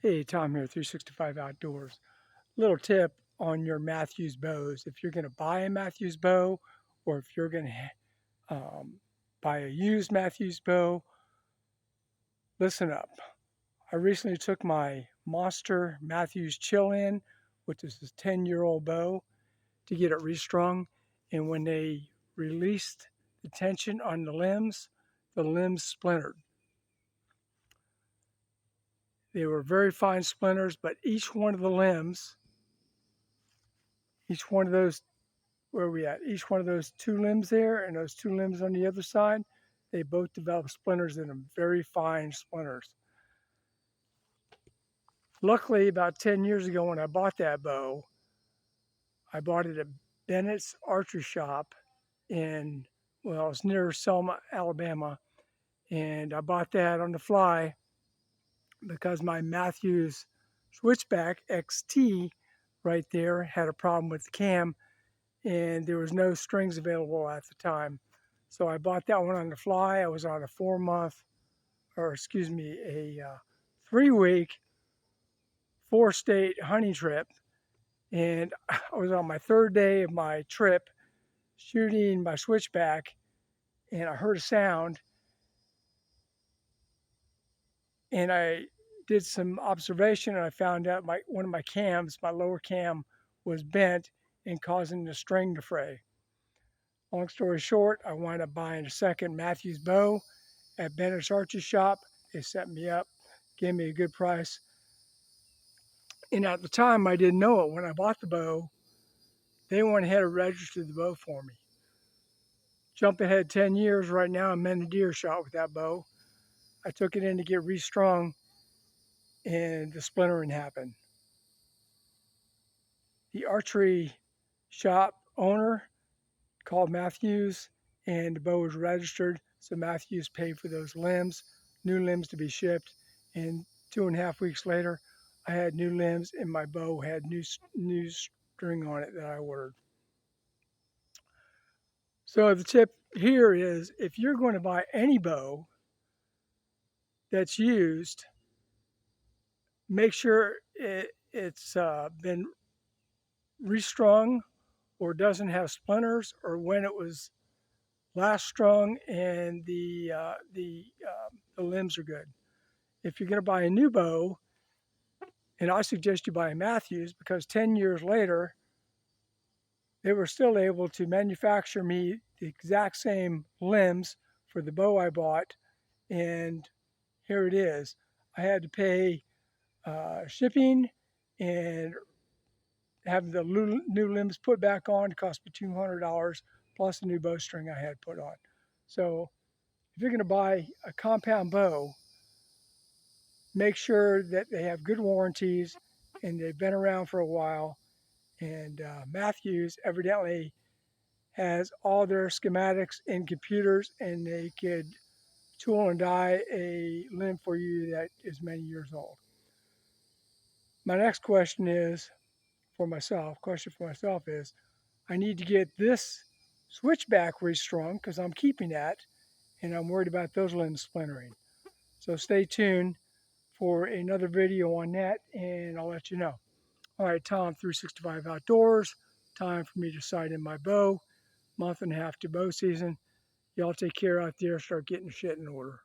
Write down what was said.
Hey, Tom here, 365 Outdoors. Little tip on your Mathews bows. If you're going to buy a Mathews bow or if you're going to buy a used Mathews bow, listen up. I recently took my Monster Mathews Chill In, which is a 10-year-old bow, to get it restrung. And when they released the tension on the limbs splintered. They were very fine splinters, but each one of the limbs, each one of those where are we at? Each one of those two limbs there and those two limbs on the other side, they both develop splinters in them, very fine splinters. Luckily, about 10 years ago when I bought that bow, I bought it at Bennett's Archery Shop in, well, it's near Selma, Alabama. And I bought that on the fly because my Mathews Switchback XT right there had a problem with the cam and there was no strings available at the time. So I bought that one on the fly. I was on a 3-week, 4-state hunting trip. And I was on my third day of my trip shooting my switchback and I heard a sound and I did some observation and I found out one of my cams, my lower cam, was bent and causing the string to fray. Long story short, I wound up buying a second Mathews bow at Bennett's Archery Shop. They set me up, gave me a good price. And at the time, I didn't know it. When I bought the bow, they went ahead and registered the bow for me. Jump ahead 10 years, right now I'm in a deer shot with that bow. I took it in to get restrung and the splintering happened. The archery shop owner called Mathews and the bow was registered. So Mathews paid for those limbs, new limbs to be shipped. And 2.5 weeks later, I had new limbs and my bow had new string on it that I ordered. So the tip here is if you're going to buy any bow that's used, make sure it's been restrung or doesn't have splinters or when it was last strung and the limbs are good. If you're going to buy a new bow, and I suggest you buy a Mathews because 10 years later, they were still able to manufacture me the exact same limbs for the bow I bought. And here it is. I had to pay shipping and have the new limbs put back on. It cost me $200 plus the new bowstring I had put on. So if you're going to buy a compound bow, make sure that they have good warranties and they've been around for a while. And Mathews evidently has all their schematics in computers and they could tool and die a limb for you that is many years old. My next question for myself is, I need to get this switchback restrung because I'm keeping that and I'm worried about those limbs splintering. So stay tuned for another video on that and I'll let you know. All right, Tom, 365 Outdoors. Time for me to sight in my bow. Month and a half to bow season. Y'all take care out there. Start getting shit in order.